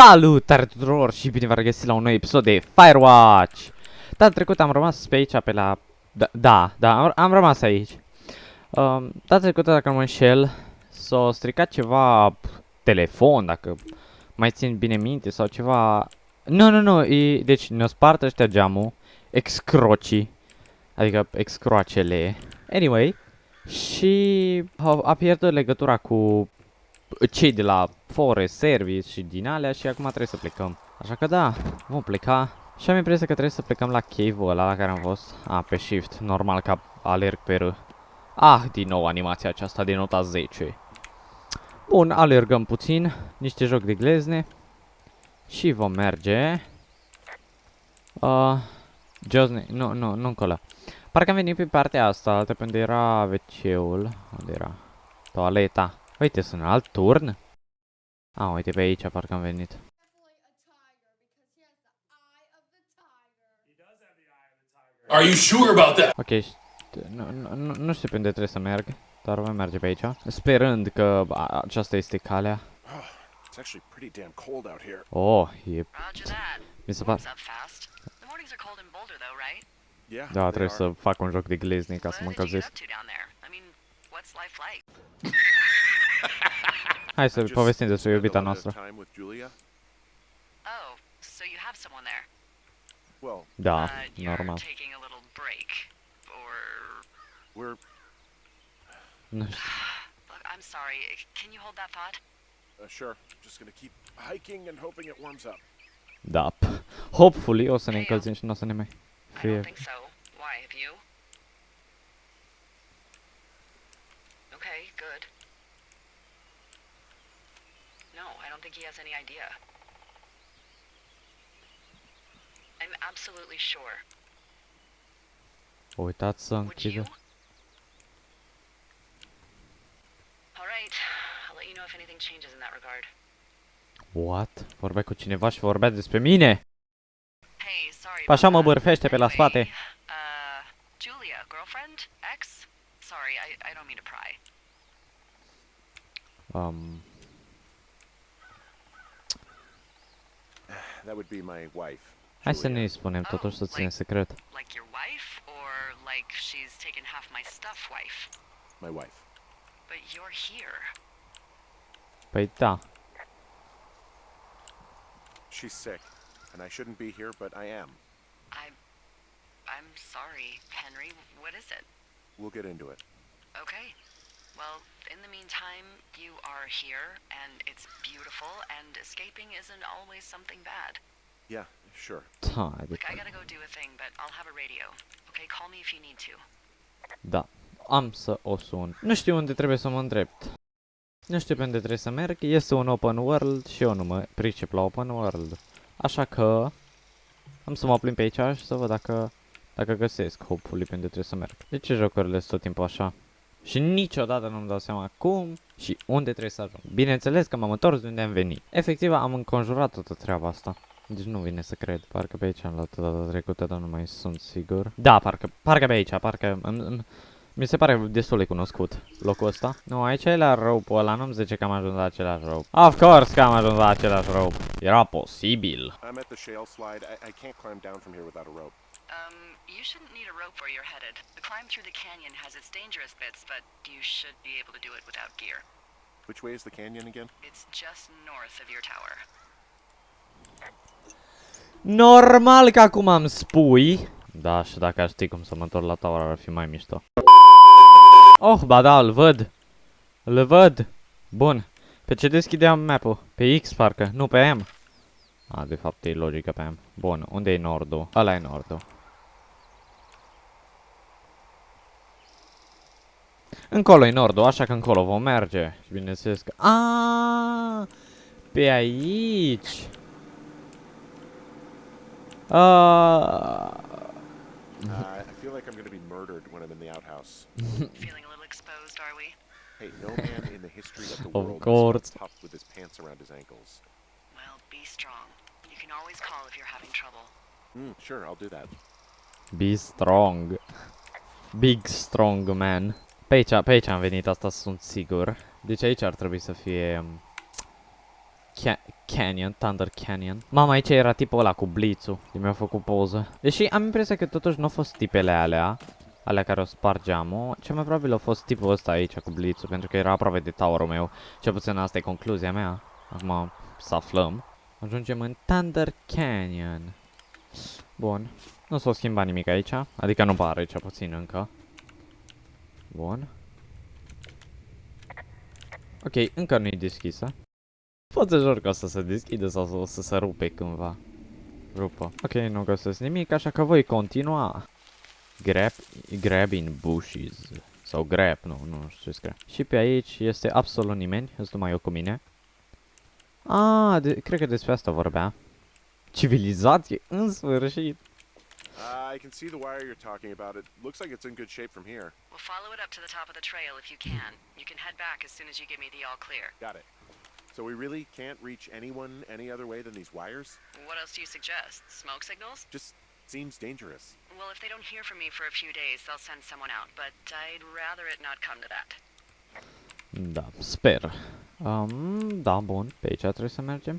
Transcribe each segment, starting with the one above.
Salutare tuturor și bine v-am regăsit la un nou episod de FIrewatch. Data trecută am rămas pe aici, pe la... am rămas aici. Data trecută, dacă nu mă înșel, s-a stricat ceva telefon, dacă mai țin bine minte, sau ceva... Nu, deci ne-o spart ăștia geamul, excrocii, adică excroacele. Anyway, și a pierdut legătura cu cei de la Forest Service și din alea și acum trebuie să plecăm. Așa că da, vom pleca. Și am impresia că trebuie să plecăm la cave-ul ăla la care am fost. Pe shift, normal că alerg pe R. Din nou animația aceasta de nota 10. Bun, alergăm puțin, niște joc de glezne. Și vom merge. Nu încolo. Parcă am venit pe partea asta, de pe unde era WC-ul. Unde era? Toaleta. Uite, sunt în alt turn? Uite pe aici parcă am venit. Are you sure about that? Ok, nu știu pe unde trebuie să merg, dar voi merge pe aici. Sperând că aceasta este calea. E... Mi se pare... Da, trebuie să fac un joc de glezne ca să mă încălzesc. Hai să povestim despre iubita noastră. Da, normal. Nu știu. I'm sorry. Can you hold that thought? Sure. Just gonna keep hiking and hoping it warms up. Da. Hopefully o să ne încălzim și nu o să ne mai fie. I don't think so. Why, have you? Okay, good. No, I don't think he has any idea. I'm absolutely sure. Uitați să Would you? închidă. All right. I'll let you know if anything changes in that regard. What? Vorbea cu cineva și vorbea despre mine? Hey, sorry. Așa mă bârfește pe la spate. Julia, girlfriend? Ex? Sorry, I don't mean to pry. That would be my wife. Hai să ne spunem totuși să ținem secret. Like your wife, or like she's taken half my stuff wife? My wife. But you're here. Păi da. She's sick, and I shouldn't be here, but I am. I'm sorry, Henry. What is it? We'll get into it. Okay. Well, in the meantime, you are here, and it's beautiful, and escaping isn't always something bad. Yeah, sure. Da, Look, I gotta go do a thing, but I'll have a radio. Okay, call me if you need to. Da. Am să o sun. Nu știu unde trebuie să mă îndrept. Nu știu pe unde trebuie să merg. Este un open world și eu nu mă pricep la open world. Așa că am să mă plimb pe aici și să văd dacă găsesc hopefully pe unde trebuie să merg. De ce jocurile sunt tot timpul așa? Și niciodată nu-mi dau seama cum și unde trebuie să ajung. Bineînțeles că m-am întors de unde am venit. Efectiv am înconjurat toată treaba asta. Deci nu vine să cred. Parcă pe aici am luat data trecută, dar nu mai sunt sigur. Da, parcă pe aici, parcă... Mi se pare destul de cunoscut locul ăsta. Nu, aici e la rope-ul ăla, nu-mi zice că am ajuns la același rope. Of course că am ajuns la același rope. Era posibil. I'm at the shale slide. I can't climb down from here without a rope. You shouldn't need a rope where you're headed. The climb through the canyon has its dangerous bits, but you should be able to do it without gear. Which way is the canyon again? It's just north of your tower. Normal că acum îmi spui. Da, și dacă aș ști cum să mă întorc la tower ar fi mai mișto. Oh, ba da, îl văd. Îl văd. Bun. Pe ce deschideam map-ul? Pe X parcă, nu pe M. De fapt e logică pe M. Bun, unde e nordul? Ăla e nordul. Încolo e nordul, așa că încolo vom merge. Și bineînțeles că... Pe aici. I feel like I'm gonna be murdered when I'm in the outhouse. Feeling a little exposed, are we? Hey, no man in the history of the Of world course. has tough with his pants around his ankles. Well, be strong. You can always call if you're having trouble. Sure, I'll do that. Be strong. Big strong man. Pe aici am venit, asta sunt sigur. Deci aici ar trebui să fie Canyon, Thunder Canyon. Mama, aici era tipul ăla cu blițul. Mi-a făcut poză. Deși am impresia că totuși nu au fost tipele alea. Alea care o spart geamul. Cel mai probabil a fost tipul ăsta aici cu blițul. Pentru că era aproape de towerul meu. Cel puțin asta e concluzia mea. Acum să aflăm. Ajungem în Thunder Canyon. Bun. Nu s-a schimbat nimic aici. Adică nu pare cel puțin încă. Bun. Ok, încă nu e deschisă. Pot să jur că o să se deschide sau o să se rupe cândva. Rupă. Ok, nu găsesc nimic, așa că voi continua. Grab in bushes. Sau grab, nu știu ce scrie. Și pe aici este absolut nimeni, îți numai eu cu mine. Cred că despre asta vorbea. Civilizație, în sfârșit. I can see the wire you're talking about. It looks like it's in good shape from here. We'll follow it up to the top of the trail if you can. You can head back as soon as you give me the all clear. Got it. So we really can't reach anyone any other way than these wires? What else do you suggest? Smoke signals? Just seems dangerous. Well, if they don't hear from me for a few days, they'll send someone out, but I'd rather it not come to that. Da, sper. Da, bun, pe aici trebuie să mergem.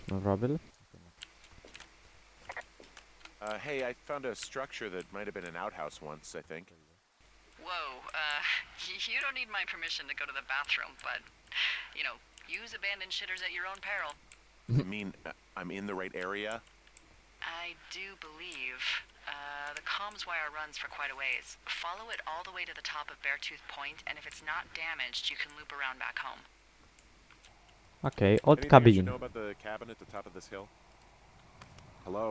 Probabil. Hey, I found a structure that might have been an outhouse once, I think. Whoa, you don't need my permission to go to the bathroom, but, you know, use abandoned shitters at your own peril. I mean, I'm in the right area? I do believe. The comms wire runs for quite a ways. Follow it all the way to the top of Beartooth Point, and if it's not damaged, you can loop around back home. Ok, old Anything I should cabin. know about the cabin at the top of this hill? Hello?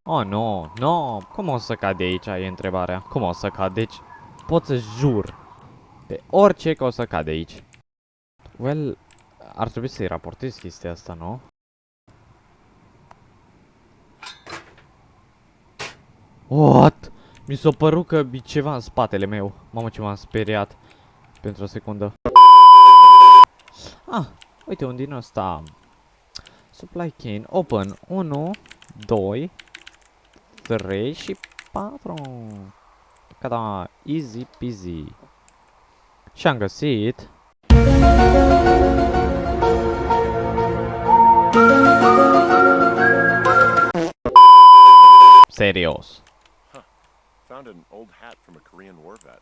Oh, nu, no. Cum o să cad de aici, e întrebarea. Cum o să cad? Deci, pot să jur pe orice că o să cad de aici. Well, ar trebui să-i raportez chestia asta, nu? What? Mi s-a părut că e ceva în spatele meu. Mamă, ce m-am speriat pentru o secundă. Uite un din ăsta. Supply cane, open, 1, 2, 3 și 4. Ca da, easy peasy. Și am găsit. Serios. Found an old hat from a Korean war vet.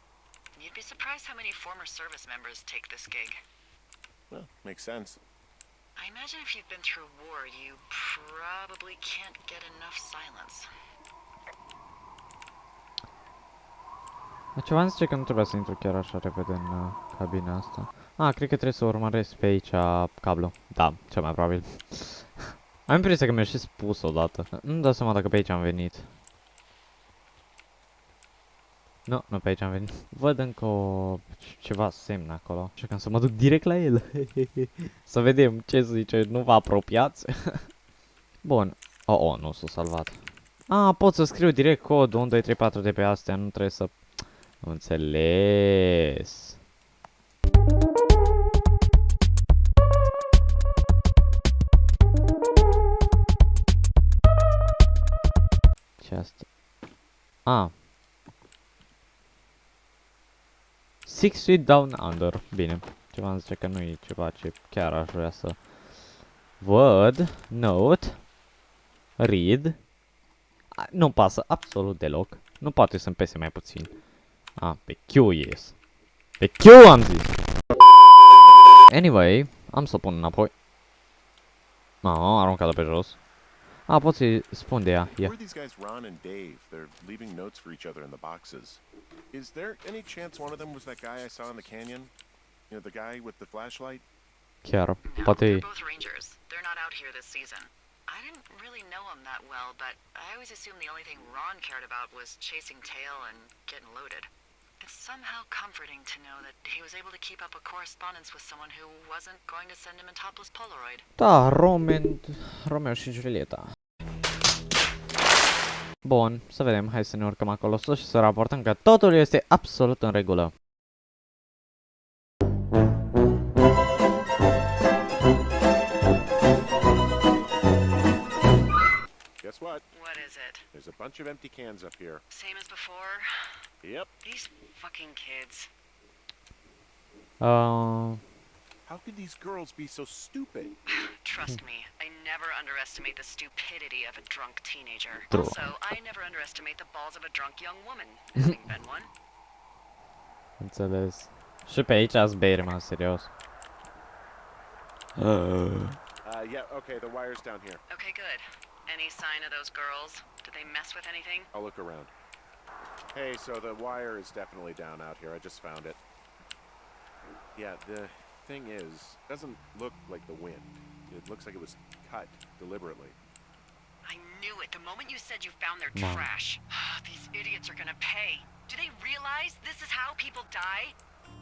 You'd be surprised how many former service members take this gig. Well, makes sense. I imagine if you've been through war, you probably can't get enough silence. Ceva îmi zice că nu trebuia să intru chiar așa repede în cabina asta. Cred că trebuie să urmăresc pe aici cablu. Da, cel mai probabil. Am impresia că mi-a și spus odată. Nu-mi dau seama dacă pe aici am venit. Nu pe aici am venit. Văd încă ceva semn acolo. Așa că să mă duc direct la el. Să vedem ce zice, nu vă apropiați. Bun. Nu s-a salvat. Pot să scriu direct codul 1, 2, 3, 4 de pe astea, nu trebuie să... Înțeles. Ce asta? 6 feet down under. Bine. Ceva îmi zice că nu e ceva ce chiar aș vrea să văd. Note. Read. Nu pasă absolut deloc. Nu poate să-mi pese mai puțin. Pe Q ies. Pe Q am zis. Anyway, am să o pun înapoi. Aruncat-o pe jos. Pot să-i spun de ea. Who are these guys, Ron and Dave? They're leaving notes for each other in the boxes. Is there any chance one of them was that guy I saw in the canyon? You know, the guy with the flashlight? Chiar, No, poate... they're both rangers. They're not out here this season. I didn't really know him that well, but I always assumed the only thing Ron cared about was chasing tail and getting loaded. It's somehow comforting to know that he was able to keep up a correspondence with someone who wasn't going to send him a topless Polaroid. Da, Romeo și Julieta. Bun, să vedem, hai să ne urcăm acolo sus și să raportăm că totul este absolut în regulă. Guess what? What is it? There's a bunch of empty cans up here. Same as before? Yep. These fucking kids. How could these girls be so stupid? Trust me, I never underestimate the stupidity of a drunk teenager. True. Also, I never underestimate the balls of a drunk young woman, having been one. Înțeles. Și pe aici ați bere, mă, serios. Yeah, okay, the wire's down here. Okay, good. Any sign of those girls? Did they mess with anything? I'll look around. Hey, so the wire is definitely down out here. I just found it. Yeah, the thing is, it doesn't look like the wind. It looks like it was cut deliberately. I knew it the moment you said you found their Mom. trash. These idiots are gonna pay. Do they realize this is how people die?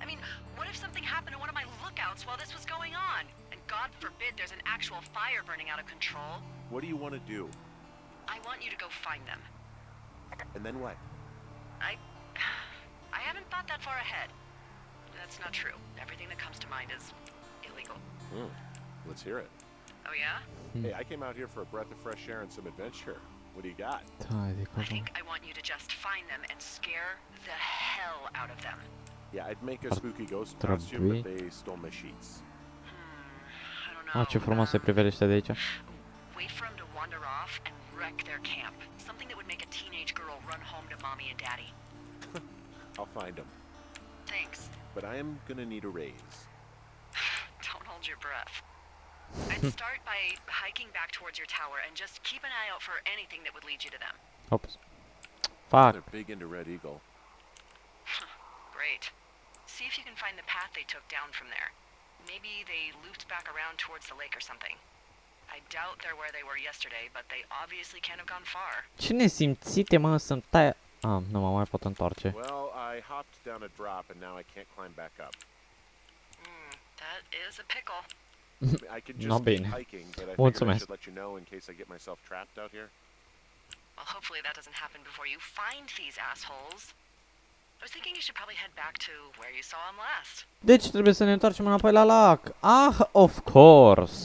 I mean, what if something happened to one of my lookouts while this was going on? And God forbid there's an actual fire burning out of control. What do you want to do? I want you to go find them. And then what? I haven't thought that far ahead. That's not true. Everything that comes to mind is illegal. Let's hear it. Oh yeah? Hey, I came out here for a breath of fresh air and some adventure. What do you got? Haide, I think I want you to just find them and scare the hell out of them. Yeah, I'd make a spooky ghost Trebui. costume, but they stole my sheets. I don't know. Ah, ce frumos se priveliște de aici. Wait for them to wander off and wreck their camp. Something that would make a teenage girl run home to mommy and daddy. I'll find them. Thanks. But I am gonna need a raise. Don't hold your breath. I'd start by hiking back towards your tower and just keep an eye out for anything that would lead you to them. Ops. Fuck. They're big into Red Eagle. Great. See if you can find the path they took down from there. Maybe they looped back around towards the lake or something. I doubt they're where they were yesterday, but they obviously can't have gone far. Ce nesimțite, mă, să-mi tai... nu mă mai pot întoarce. Well, I hopped down a drop and now I can't climb back up. That is a pickle. I could No just keep bine. hiking, but I figured I Mulțumesc. should let you know in case I get myself trapped out here. Well, hopefully that doesn't happen before you find these assholes. I was thinking you should probably head back to where you saw them last. Deci trebuie să ne întoarcem înapoi la lac. Ah, of course.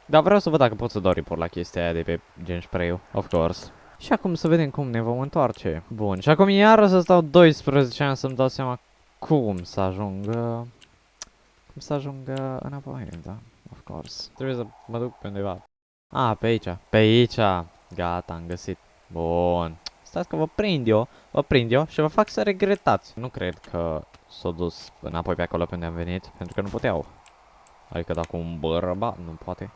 Dar vreau să văd dacă pot să dau report la chestia aia de pe gen spray-ul. Of course. Și acum să vedem cum ne vom întoarce. Bun, și acum iar o să stau 12 ani să-mi dau seama cum să ajung... cum să ajung înapoi, da? Of course. Trebuie să mă duc pe undeva. Ah, pe aici. Pe aici. Gata, am găsit. Bun. Stați că vă prind eu și vă fac să regretați. Nu cred că s-a dus înapoi pe acolo pe unde am venit, pentru că nu puteau. Adică dacă un bărbat nu poate.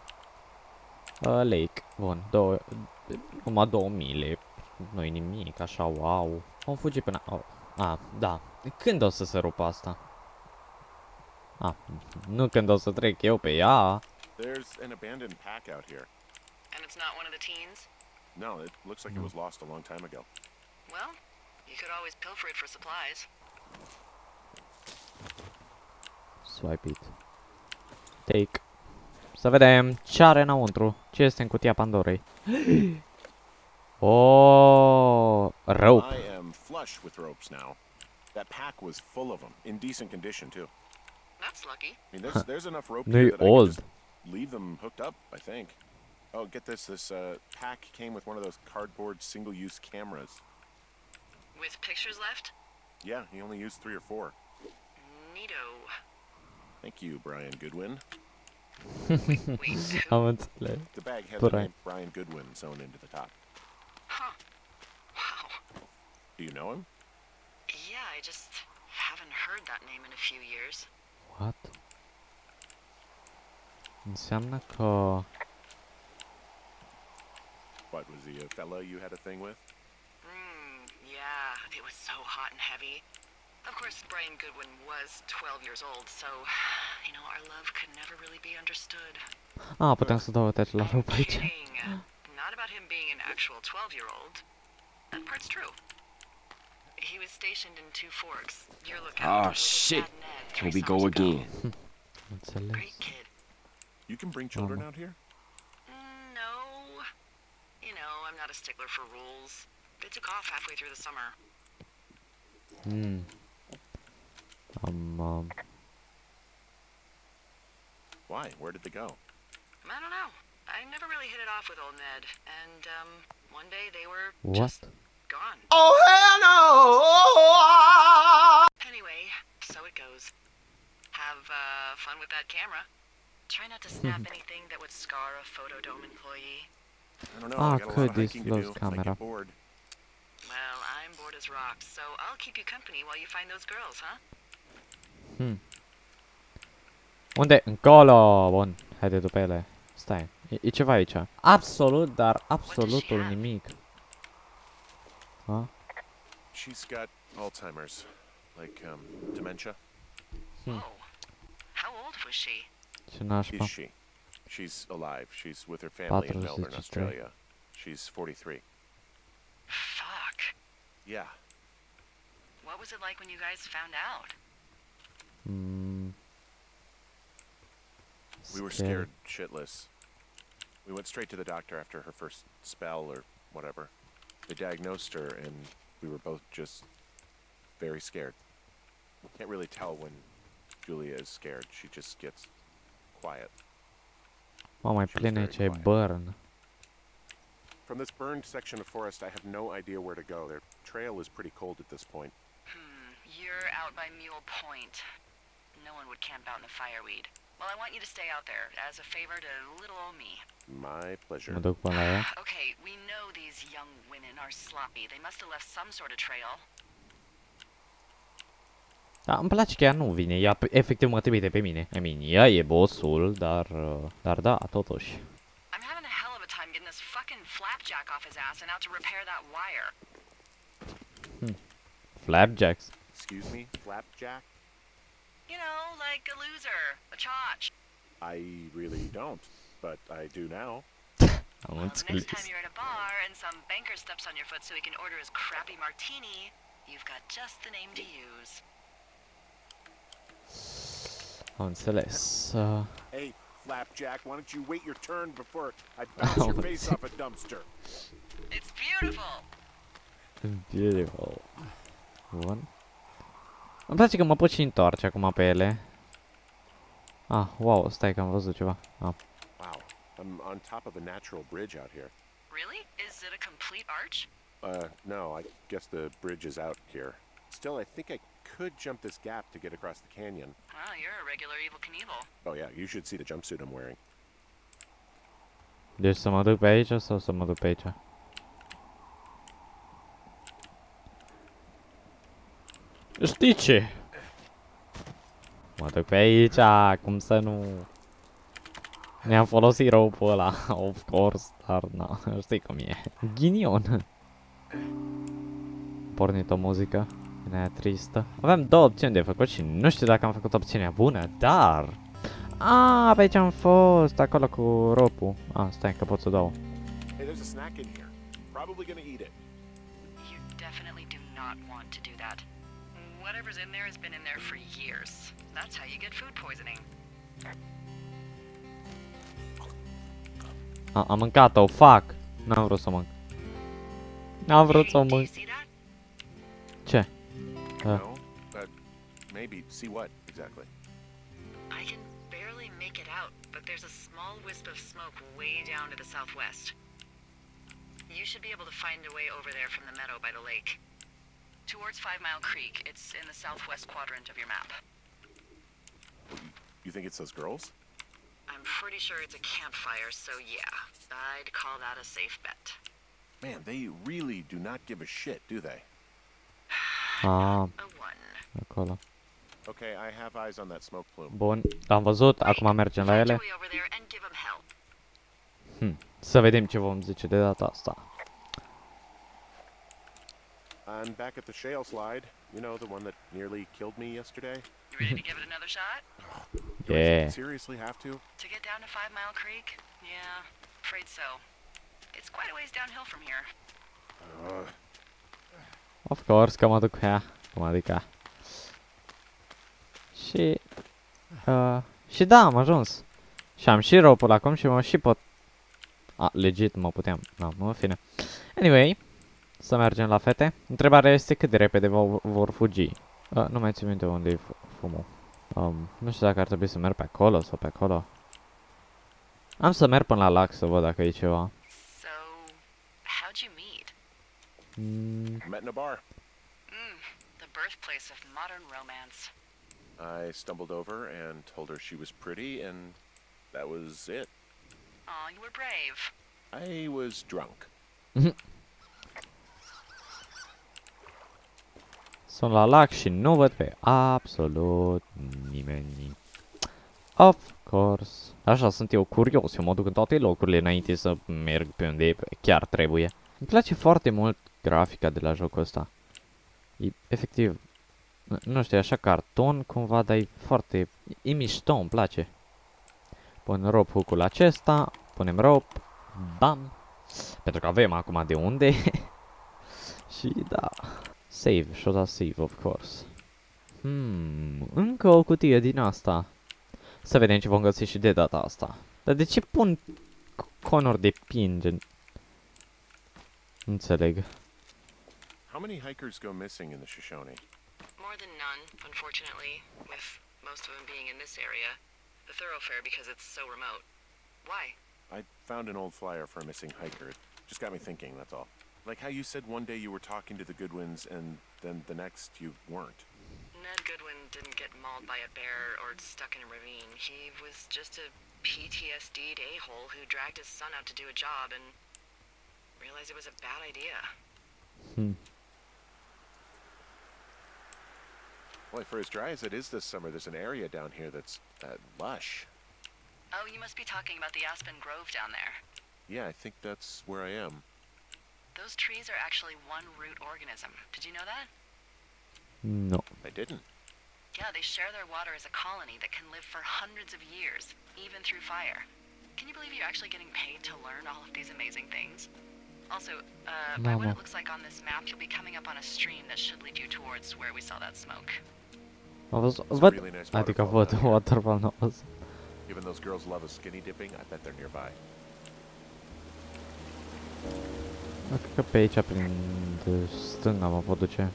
Lake. Bun, numai 2000. Nu-i nimic, așa, wow. Am fugit până... da. Când o să se rupă asta? Nu când o să trec eu pe ea. There's an abandoned pack out here. And it's not one of the teens? No, it looks like it was lost a long time ago. Well, you could always pilfer it for supplies. Swipe it. Take. Să vedem ce are înăuntru. Ce este în cutia Pandorei. Oh, rope. I am flush with ropes now. That pack was full of them, in decent condition too. That's lucky. I mean, there's enough rope They're here that I old. can just leave them hooked up, I think. Oh, get this. This pack came with one of those cardboard single-use cameras. With pictures left? Yeah, he only used 3 or 4. Neato. Thank you, Brian Goodwin. Wait, who? Am înțeles. The bag had the Brian. name Brian Goodwin sewn into the top. Huh. Wow. Do you know him? Yeah, I just haven't heard that name in a few years. What? Înseamnă că... What, was he a fella you had a thing with? Yeah, it was so hot and heavy. Of course, Brian Goodwin was 12 years old, so, you know, our love could never really be understood. putem să dau uite la rope aici. Kidding. Not about him being an actual 12-year-old. That part's true. He was stationed in Two Forks. Your lookout. Ah, was shit. Bad Ned Here 3 we go summers ago. again. Înțeles. Great kid. You can bring children out here? No. You know, I'm not a stickler for rules. They took off halfway through the summer. Why? Where did they go? I don't know. I never really hit it off with old Ned, and one day they were What? just gone. Oh, hell no! Anyway, so it goes. Have have fun with that camera. Try not to snap anything that would scar a Photodome employee. I don't know. Ah, I got a lot could of this hiking to do. close If I camera. get bored. Well, I'm bored as rocks, so I'll keep you company while you find those girls, huh? Unde? Încolo! Bun, haide pe ele. Stai, e ceva aici. Absolut, dar absolutul have? nimic. Ha? She's got Alzheimer's, like dementia. Whoa. How old was she? Ce nașpa. Is she? She's alive. She's with her family in Melbourne, 43. Australia. She's 43. Fuck. Yeah. What was it like when you guys found out? We were Scary. scared shitless. We went straight to the doctor after her first spell or whatever. They diagnosed her and we were both just very scared. Can't really tell when Julia is scared. She just gets quiet. Mamă, e She was plin very aici, e quiet. burn. From this burned section of forest, I have no idea where to go. Their trail is pretty cold at this point. You're out by Mule Point. No one would camp out in the fireweed. Well, I want you to stay out there as a favor to little old me. My pleasure. Mă duc până la ea. Okay, we know these young women are sloppy. They must have left some sort of trail. Da, îmi place că ea nu vine, ea efectiv mă trimite pe mine. I mean, ea e bossul, dar da, totuși. I'm having a hell of a time getting this fucking flapjack off his ass and out to repair that wire. Flapjacks. Excuse me, Flapjack? You know, like a loser, a chotch. I really don't, but I do now. Am Well, the next înțeles. time you're at a bar and some banker steps on your foot so he can order his crappy martini, you've got just the name to use. Am înțeles. Hey, Flapjack, why don't you wait your turn before I bounce your face off a dumpster? It's beautiful. Beautiful. Bun. Îmi place că mă pot și întoarce acum pe ele. Ah, wow, stai că am văzut ceva. Ah. Wow, I'm on top of a natural bridge out here. Really? Is it a complete arch? No, I guess the bridge is out here. Still, I think I could jump this gap to get across the canyon. Wow, you're a regular Evel Knievel. Oh yeah, you should see the jumpsuit I'm wearing. Deci să mă duc pe aici sau să mă duc pe aici? Știi ce? Mă duc pe aici, cum să nu... Ne-am folosit rope-ul ăla, of course, dar na, știi cum e. Ghinion. Pornit o muzică din aia tristă. Aveam două opțiuni de făcut și nu știu dacă am făcut opțiunea bună, dar... pe aici am fost, acolo cu rope-ul. Stai că pot să dau. Hey, there's a snack in here. Probably gonna eat it. You definitely do not want to do that. Whatever's in there has been in there for years. That's how you get food poisoning. Am mâncat-o, fuck! N-am vrut să mânc. N-am vrut să Hey, do you mânc. see that? Ce? No, but maybe see what exactly? I can barely make it out, but there's a small wisp of smoke way down to the southwest. You should be able to find a way over there from the meadow by the lake. Towards 5 Mile Creek. It's in the southwest quadrant of your map. You think it's those girls? I'm pretty sure it's a campfire, so yeah, I'd call that a safe bet. Man, they really do not give a shit, do they? Ah, A one. acolo. Okay, I have eyes on that smoke plume. Bun, am văzut, acum mergem la Find ele. your way over there and give 'em hell. Să vedem ce vom zice de data asta. I'm back at the shale slide. You know, the one that nearly killed me yesterday. You ready to give it another shot? Do I Yeah. seriously have to? To get down to 5 Mile Creek? Yeah, afraid so. It's quite a ways downhill from here. Of course, că mă duc pe ea. Cum adică? Și... și da, am ajuns. Și am și rope-ul acum și mă și pot... legit mă puteam. În fine. Anyway, să mergem la fete. Întrebarea este cât de repede vor fugi. Nu mai țin minte unde e fumul. Nu știu dacă ar trebui să merg pe acolo sau pe acolo. Am să merg până la lac să văd dacă e ceva. So, how'd you meet? Met in a bar. The birthplace of modern romance. I stumbled over and told her she was pretty, and that was it. Aw, you were brave. I was drunk. Sunt la lac și nu văd pe absolut nimeni. Of course. Așa sunt eu curios, eu mă duc în toate locurile înainte să merg pe unde chiar trebuie. Îmi place foarte mult grafica de la jocul ăsta. E efectiv, nu știu, e așa carton cumva, dar e foarte, e mișto, îmi place. Pun rope hook-ul acesta, punem rope, bam. Pentru că avem acum de unde. Și da. Save, should I save, of course. Încă o cutie din asta. Să vedem ce vom găsi și de data asta. Dar de ce pun conuri de pinge? Nu înțeleg. How many hikers go missing in the Shoshone? More than none, unfortunately, with most of them being in this area. The thoroughfare because it's so remote. Why? I found an old flyer for a missing hiker. It just got me thinking, that's all. Like how you said one day you were talking to the Goodwins and then the next you weren't. Ned Goodwin didn't get mauled by a bear or stuck in a ravine. He was just a PTSD'd a-hole who dragged his son out to do a job and realized it was a bad idea. Boy, for as dry as it is this summer, there's an area down here that's lush. Oh, you must be talking about the Aspen Grove down there. Yeah, I think that's where I am. Those trees are actually one root organism. Did you know that? No. I didn't. Yeah, they share their water as a colony that can live for hundreds of years, even through fire. Can you believe you're actually getting paid to learn all of these amazing things? Also, by what it looks like on this map, you'll be coming up on a stream that should lead you towards where we saw that smoke. Văd, Really nice adică waterfall văd down here. waterfall, nu văd. Given those girls love a skinny dipping, I bet they're nearby. Cred că pe aici, prin de stânga, mă pot duce.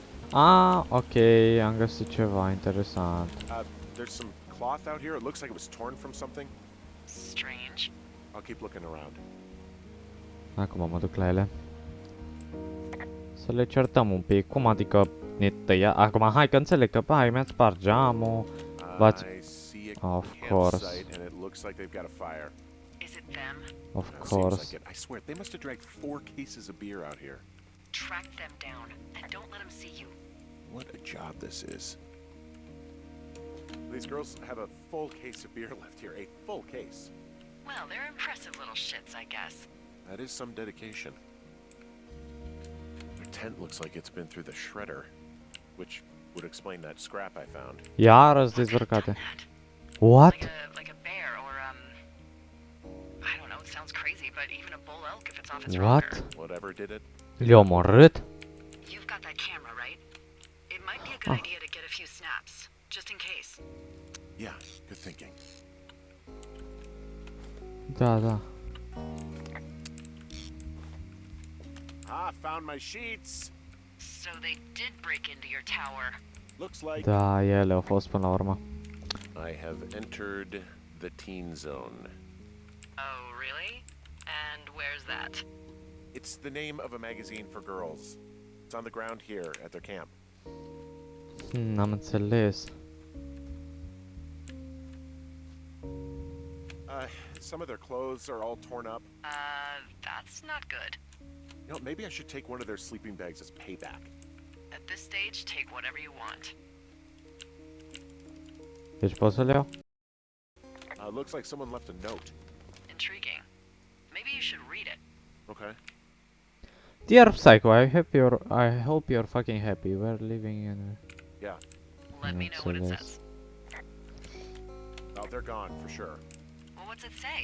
Ok, am găsit ceva interesant. There's some cloth out here. It looks like it was torn from something. Strange. I'll keep looking around. Acum mă duc la ele. Să le certăm un pic. Cum adică ne tăia? Acum hai că înțeleg că hai mi-ați spart geamul. V-ați... I see a Of course. campsite, and it looks like they've got a fire. Is it them? Of Seems course. like it. I swear, they must have dragged 4 cases of beer out here. Track them down, and don't let them see you. What a job this is. These girls have a full case of beer left here. A full case. Well, they're impressive little shits, I guess. That is some dedication. Their tent looks like it's been through the shredder, which would explain that scrap I found. Iarăși dezbrăcate. What? Like a bear or I don't know, it sounds crazy, but even a bull elk if it's off its What? rocker. Whatever did it, Le-a omorât? You've got that camera, right? It might be a good idea to get a few snaps, just in case. yeah, good thinking. Da, da. Found my sheets. So they did break into your tower. Looks like Da, ele au fost până la urmă. I have entered the teen zone. Oh, really? And where's that? It's the name of a magazine for girls. It's on the ground here at their camp. Am înțeles. Some of their clothes are all torn up. That's not good. You know, maybe I should take one of their sleeping bags as payback. At this stage, take whatever you want. Deci pot să le iau? Looks like someone left a note. Intriguing. Maybe you should read it. Okay. Dear Psycho, I hope you're fucking happy. We're living in Yeah. Let me know what it Excellent. says. Oh, they're gone for sure. Well, what's it say?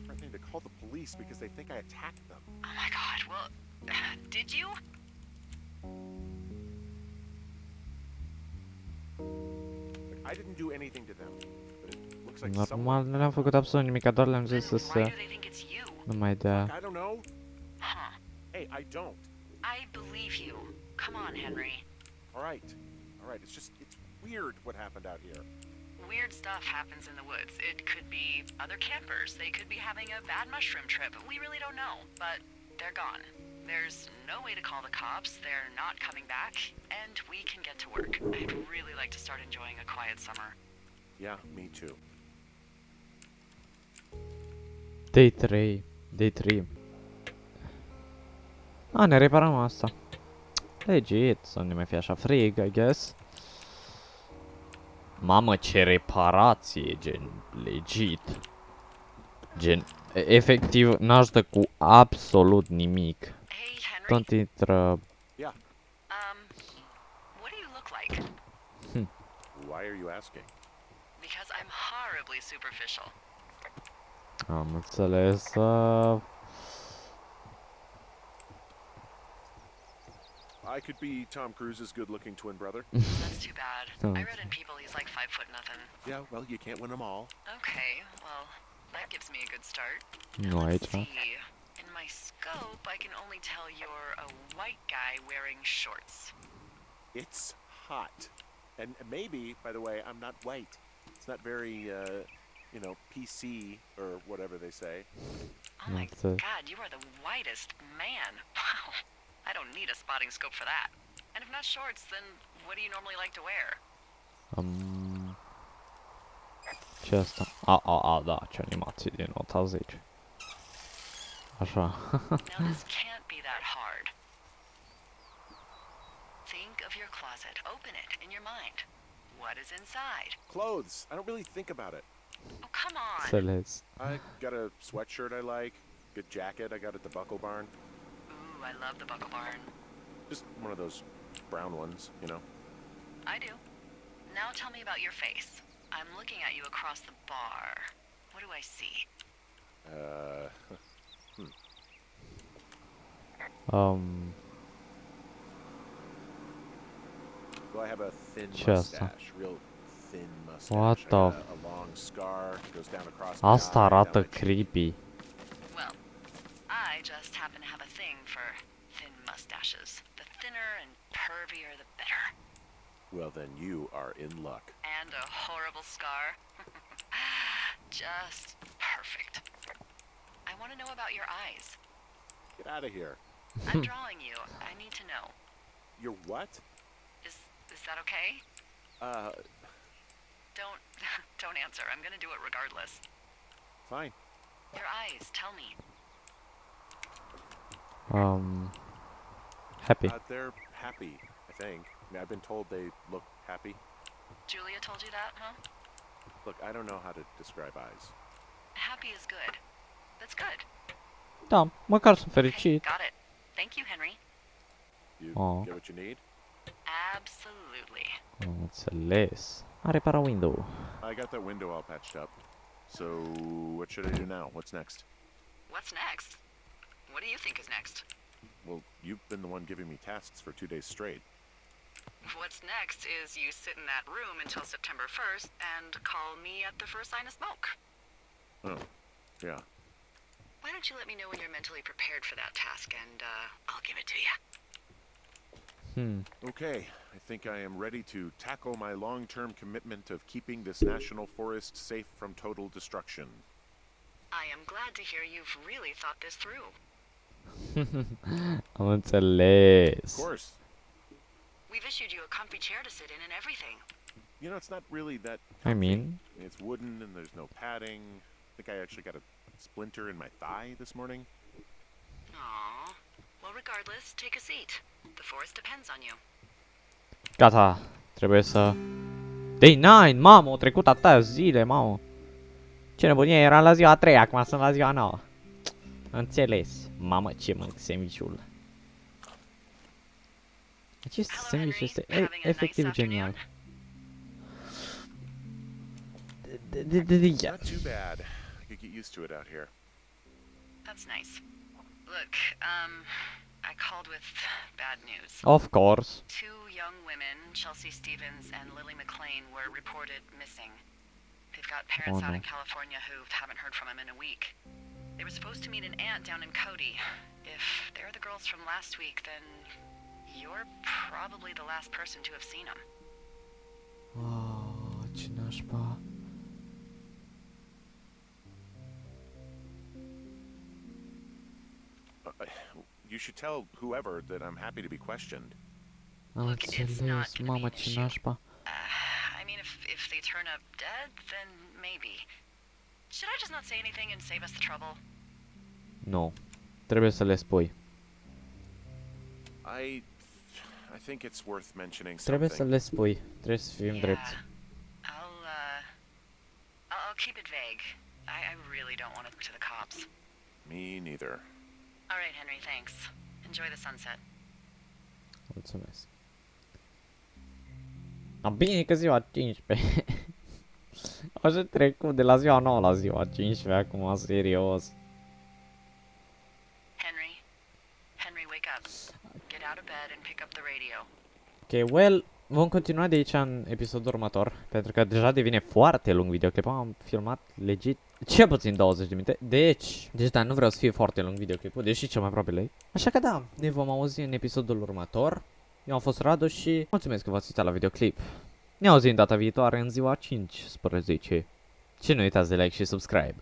Threatening to call the police because they think I attacked them. Oh my god, well, did you? Like, I didn't do anything to them. But it looks like Normal, someone... nu le-am făcut absolut nimic, doar le-am zis Then să why se do they think it's you? nu mai dea. I don't know. Huh. Hey, I don't. I believe you. Come on, Henry. All right. All right. It's weird what happened out here. Weird stuff happens in the woods. It could be other campers. They could be having a bad mushroom trip. We really don't know, but they're gone. There's no way to call the cops, they're not coming back, and we can get to work. I'd really like to start enjoying a quiet summer. Yeah, me too. Day 3. Day 3. Ne reparăm asta. Legit, să nu mai fie așa frig, I guess. Mamă, ce reparație, gen, legit. Gen, efectiv, n-ajută cu absolut nimic. Hey, Henry. Don't intră... Yeah. What do you look like? Why are you asking? Because I'm horribly superficial. Am înțeles. I could be Tom Cruise's good-looking twin brother. That's too bad. Oh. I read in People he's like 5'0" nothing. Yeah, well, you can't win them all. Okay, well, that gives me a good start. Nu aici. Let's see. In my scope, I can only tell you're a white guy wearing shorts. It's hot. And maybe, by the way, I'm not white. It's not very, you know, PC or whatever they say. Oh my That's it. god, you are the whitest man. Wow. I don't need a spotting scope for that. And if not shorts, then what do you normally like to wear? Ce asta? Da, ce animații din 80. Așa. Now this can't be that hard. Think of your closet. Open it in your mind. What is inside? Clothes. I don't really think about it. Oh, come on. Înțeles. I got a sweatshirt I like, good jacket I got at the Buckle Barn. Ooh, I love the Buckle Barn. Just one of those brown ones, you know. I do. Now tell me about your face. I'm looking at you across the bar. What do I see? Well, I have a thin Just mustache, real thin mustache. What I the got a long scar, goes down across my Asta eye, arată down my creepy. Well, I just happen to have a thing for thin mustaches. The thinner and pervier, the better. Well, then you are in luck. And a horrible scar. Just perfect. I want to know about your eyes. Get out of here. I'm drawing you. I need to know. You're what? Is that okay? Uh, Don't answer. I'm gonna do it regardless. fine. Your eyes, tell me. Happy. They're happy, I think. I mean, I've been told they look happy. Julia told you that, huh? Look, I don't know how to describe eyes. Happy is good. That's good. Da, măcar sunt Okay, fericit. got it. Thank you, Henry. You Aw. get what you need? Absolutely. Am înțeles. A reparat window. I got that window all patched up. So, what should I do now? What's next? What's next? What do you think is next? Well, you've been the one giving me tasks for 2 days straight. What's next is you sit in that room until September 1st and call me at the first sign of smoke. Oh, yeah. Why don't you let me know when you're mentally prepared for that task and I'll give it to you. Okay, I think I am ready to tackle my long-term commitment of keeping this national forest safe from total destruction. I am glad to hear you've really thought this through. Am înțeles. Of course. We've issued you a comfy chair to sit in and everything. You know, it's not really that I mean, It's wooden and there's no padding. I think I actually got a splinter in my thigh this morning. Aww. Well, regardless, take a seat. The forest depends on you. gata. Trebuie să... Day 9, mamă, au trecut atâtea zile, mamă. Ce nebunie, eram la ziua 3, acum sunt la ziua 9. Înțeles. Mamă, ce mănânc sandwich-ul. Acest Hello, sandwich Henry. este Having a nice efectiv genial. afternoon? Not too bad. I could get used to it out here. That's nice. Look, I called with bad news. Of course. Two young women, Chelsea Stevens and Lily McLean, were reported missing. They've got parents Oh, out no. in California who haven't heard from them in a week. They were supposed to meet an aunt down in Cody. If they're the girls from last week, then you're probably the last person to have seen them. Ce nașpa. you should tell whoever that I'm happy to be questioned. Am Look, it's not înțeles, gonna be mamă, an ce issue. nașpa. I mean, if they turn up dead, then maybe. Should I just not say anything and save us the trouble? Nu. Trebuie să le spui. I think it's worth mentioning Trebuie să something. le spui. Trebuie să fim drepți. I'll keep it vague. I really don't want to talk to the cops. Me neither. All right, Henry, thanks. Enjoy the sunset. Mulțumesc. Am bine că ziua 15. Așa trecut de la ziua 9 la ziua 15 acum, serios. Henry, wake up. Get out of bed and pick up the radio. Ok, well, vom continua de aici în episodul următor, pentru că deja devine foarte lung videoclipul. Am filmat legit cel puțin 20 de minute, deci da, nu vreau să fie foarte lung videoclipul, deși cel mai probabil e. Așa că da, ne vom auzi în episodul următor. Eu am fost Radu și mulțumesc că v-ați uitat la videoclip. Ne auzim data viitoare în ziua 15. Și nu uitați de like și subscribe.